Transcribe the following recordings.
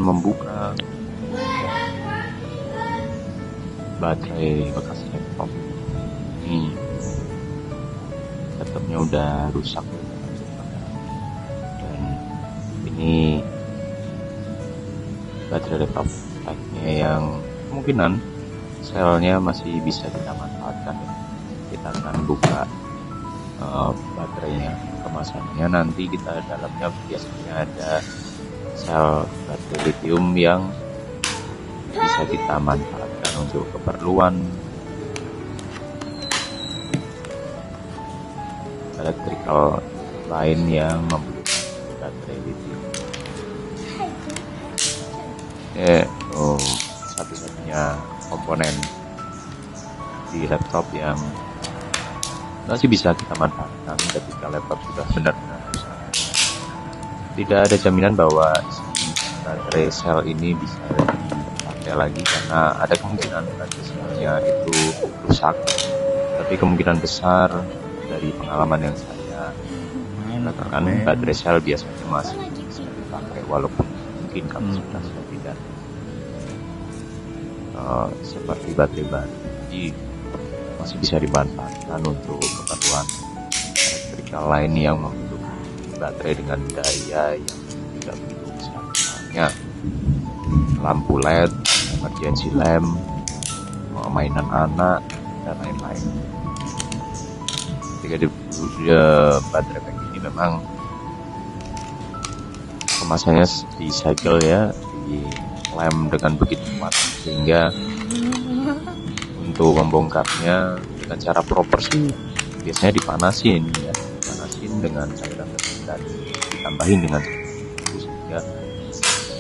membuka baterai bekas laptop. Ini laptopnya udah rusak, dan ini baterai laptop type-nya yang kemungkinan selnya masih bisa kita manfaatkan. Kita akan buka baterainya, kemasannya. Nanti kita dalamnya biasanya ada sel baterai lithium yang bisa kita manfaatkan untuk keperluan elektrikal lain yang membutuhkan baterai lithium. Satu-satunya komponen di laptop yang masih bisa kita manfaatkan ketika laptop sudah benar-benar rusak. Tidak ada jaminan bahwa baterai sel ini bisa dipakai lagi, karena ada kemungkinan baterai selnya itu rusak. Tapi kemungkinan besar dari pengalaman yang saya lakukan, baterai sel biasanya masih bisa dipakai, walaupun mungkin kapasitasnya tidak seperti baterai baru. Jadi masih bisa dimanfaatkan untuk keperluan elektrikal lain yang membutuhkan baterai dengan daya yang tidak begitu besar, misalnya lampu LED, emergency lamp, mainan anak, dan lain-lain. Ketika di baterai pack ini memang kemasannya disegel ya, di lem dengan begitu kuat, sehingga untuk membongkarnya dengan cara proper sih biasanya dipanasin dengan cairan tersebut dan ditambahin dengan suhu, sehingga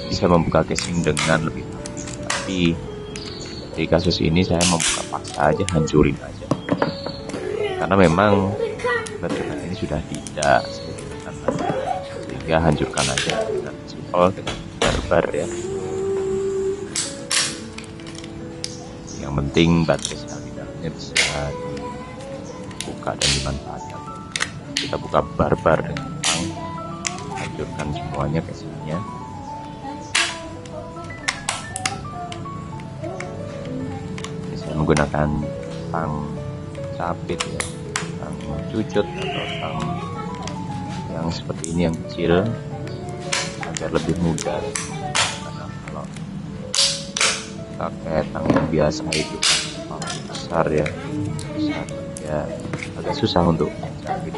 bisa membuka casing dengan lebih rapi. Tapi di kasus ini saya membuka paksa aja, hancurin aja, karena memang baterai ini sudah tidak signifikan lagi, sehingga hancurkan aja dengan simpel, dengan barbar ya. Yang penting baterai sel di dalamnya bisa dibuka dan dimanfaatkan. Kita buka barbar dengan tang, hancurkan semuanya casingnya. Saya menggunakan tang capit ya, tang cucut atau tang yang seperti ini, yang kecil, agar lebih mudah. Karena kalau pakai tang yang biasa itu besar ya, agak susah untuk mencari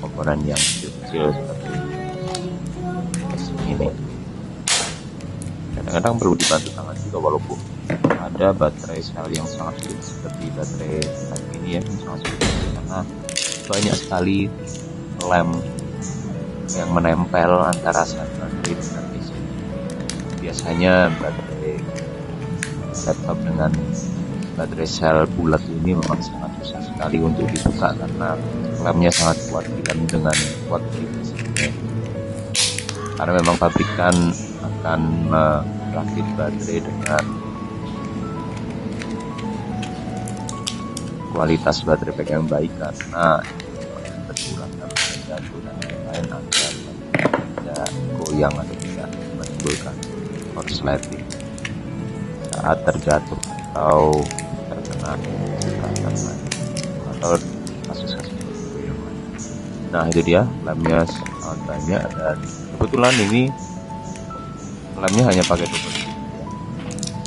komponen yang kecil seperti ini. Kadang-kadang perlu dibantu tangan juga, walaupun ada baterai sel yang sangat sulit seperti baterai type ini ya, sangat sulit karena banyak sekali lem yang menempel antara sel baterai dengan casing. Biasanya baterai laptop dengan baterai sel bulat ini memang sangat susah sekali untuk dibuka, karena lemnya sangat kuat, dilem dengan kuat di casingnya. Karena memang pabrikan akan merakit baterai dengan kualitas baterai pack yang baik, karena berkurang dalam jatuh dan lain-lain, agar tidak goyang atau tidak menimbulkan korsleting saat terjatuh atau terkena kecelakaan atau kasus-kasus yang lain. Nah itu dia, lemnya sangat banyak, dan kebetulan ini lemnya hanya pakai double sheet ya.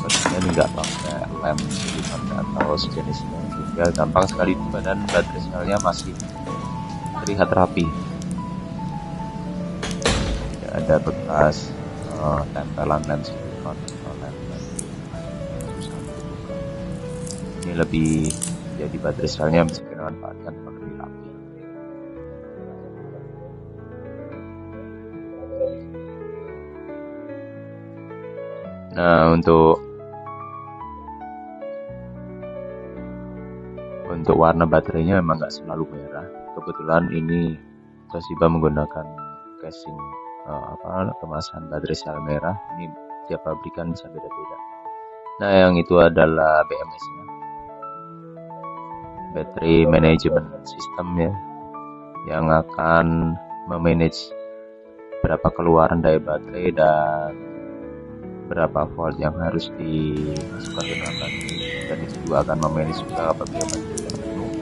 Sebenarnya ini nggak pakai lem silikan atau sejenisnya, sehingga gampang sekali dan baterai selnya masih terlihat rapi, tidak ada bekas tempelan lem silikon atau lem. Ini lebih jadi baterai selnya bisa kita manfaatkan lebih rapi. Nah untuk warna baterainya memang nggak selalu merah. Kebetulan ini Toshiba menggunakan casing kemasan baterai sel merah. Ini tiap pabrikan bisa beda-beda. Nah yang itu adalah BMS-nya, Battery Management System ya, yang akan memanage berapa keluaran dari baterai dan berapa volt yang harus dimasukkan ke dalam baterai, dan itu juga akan memanage juga apabila baterai penuh,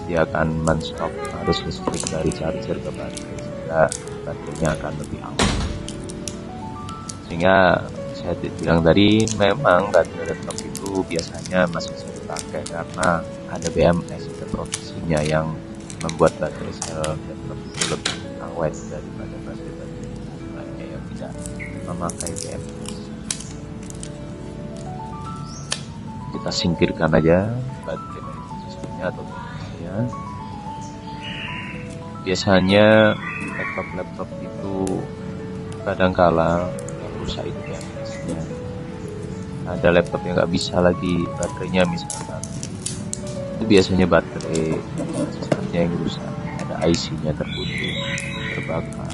dia akan men-stop arus listrik dari charger ke baterai sehingga baterainya akan lebih aman. Sehingga saya bilang tadi, memang baterai laptop itu biasanya masih bisa dipakai karena ada BMS, ada proteksinya yang membuat baterai sel laptop itu lebih awet daripada baterai-baterai lainnya yang tidak memakai BMS. Kita singkirkan aja baterai dari sistemnya atau BMS-nya. Biasanya laptop itu kadangkala rusak itu BMS-nya. Ada laptop yang nggak bisa lagi baterainya misalkan, itu biasanya baterai sistemnya yang rusak, ada IC-nya terputus, terbakar.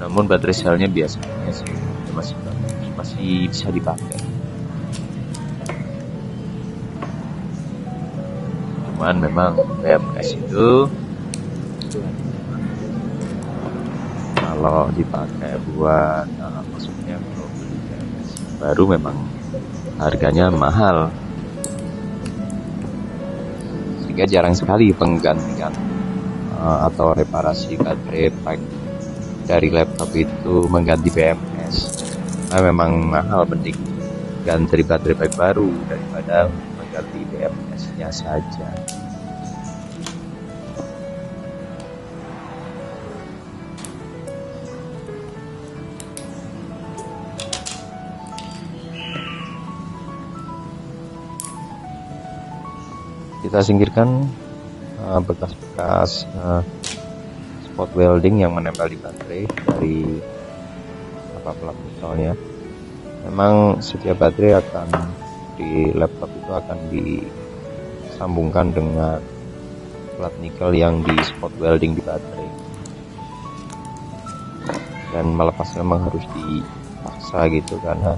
Namun baterai selnya biasanya sih masih bagus, masih bisa dipakai. Cuman memang BMS itu kalau dipakai buat maksudnya kalau beli BMS baru memang harganya mahal, sehingga jarang sekali penggantian atau reparasi baterai pack dari laptop itu mengganti BMS. Nah, memang mahal, mending ganti baterai pack baru daripada mengganti BMS-nya saja. Kita singkirkan bekas-bekas spot welding yang menempel di baterai dari plat nikelnya. Memang setiap baterai akan di laptop itu akan disambungkan dengan plat nikel yang di spot welding di baterai, dan melepasnya memang harus dipaksa gitu, karena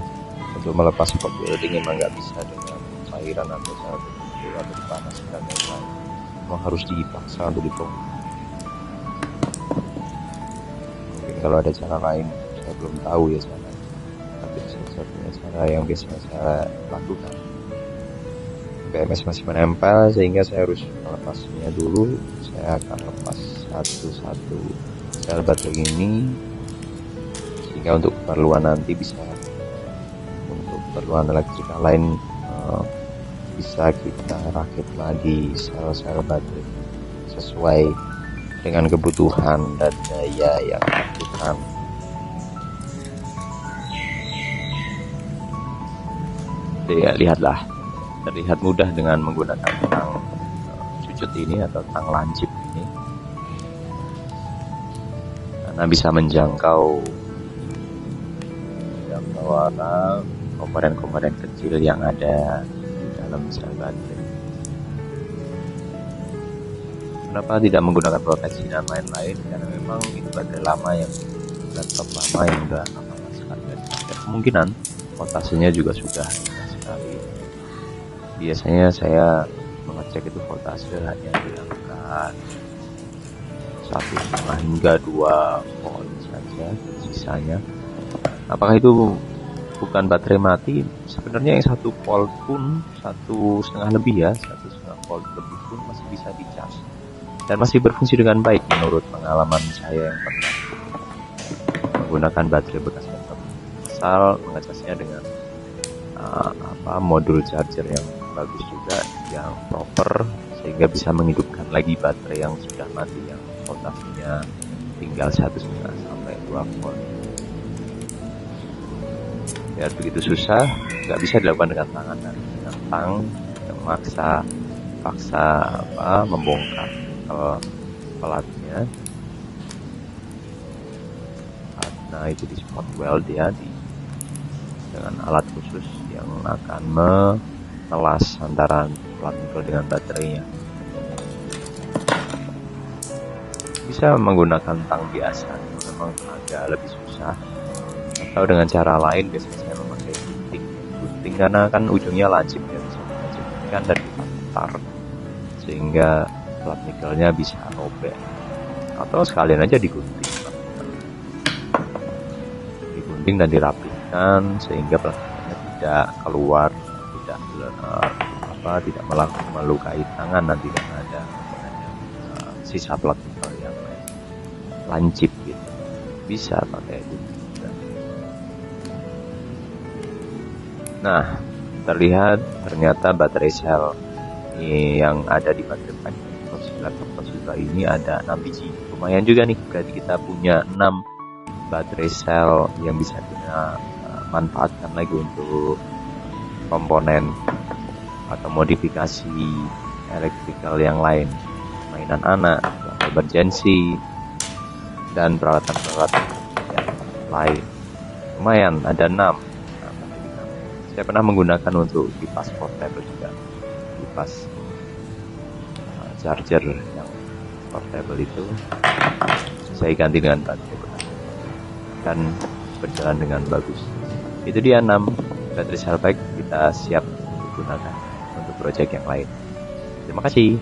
untuk melepas spot welding memang nggak bisa dengan cairan atau atau dipanaskan dan lain-lain, memang harus dipaksa untuk dibongkar. Mungkin kalau ada cara lain, saya belum tahu ya cara, tapi saya punya cara yang biasanya saya lakukan. BMS masih menempel sehingga saya harus melepasnya dulu. Saya akan lepas satu-satu sel baterai ini sehingga untuk keperluan nanti bisa, untuk keperluan elektrika lain bisa kita rakit lagi sel-sel baterai sesuai dengan kebutuhan dan daya yang dibutuhkan. Ya, lihatlah, terlihat mudah dengan menggunakan tang cucut ini atau tang lancip ini, karena bisa menjangkau komponen-komponen kecil yang ada di dalam sel baterai. Kenapa tidak menggunakan proteksi dan lain-lain? Karena memang itu baterai lama, yang laptop lama yang udah lama sekali. Kemungkinan voltasenya juga sudah rendah sekali. Biasanya saya mengecek itu voltase hanya di angka 1,5 hingga 2 volt saja. Sisanya, apakah itu bukan baterai mati? Sebenarnya yang 1 volt pun, 1,5 lebih ya, 1,5 volt lebih pun masih bisa dicas dan masih berfungsi dengan baik menurut pengalaman saya yang pernah menggunakan baterai bekas laptop. Asal mengecasnya dengan modul charger yang bagus juga, yang proper, sehingga bisa menghidupkan lagi baterai yang sudah mati, yang voltasenya tinggal 1,5 sampai 2 volt. Ya, begitu susah, nggak bisa dilakukan dengan tangan, dan dengan tang yang paksa membongkar pelatnya. Nah, itu di spot weld ya, dengan alat khusus yang akan menelas antara plat nikel dengan baterainya. Bisa menggunakan tang biasa, memang agak lebih susah, atau dengan cara lain. Biasanya saya memakai gunting karena kan ujungnya lancip ya, bisa dilancipkan dan diputar sehingga plat nikelnya bisa robek, atau sekalian aja digunting. ramping dan dirapihkan sehingga plastiknya tidak keluar, tidak tidak melukai tangan nanti karena ada sisa partikel yang lancip gitu. Bisa pakai itu. Nah, ternyata baterai sel yang ada di baterai pack laptop Toshiba ini ada 6 biji. Lumayan juga nih, berarti kita punya 6 baterai sel yang bisa kita manfaatkan lagi untuk komponen atau modifikasi elektrikal yang lain, mainan anak, emergency, dan peralatan-peralatan yang lain. Lumayan, ada 6. Saya pernah menggunakan untuk kipas portable juga, kipas charger yang portable itu saya ganti dengan baterai dan berjalan dengan bagus. Itu dia 6 baterai cell pack, kita siap digunakan untuk project yang lain. Terima kasih.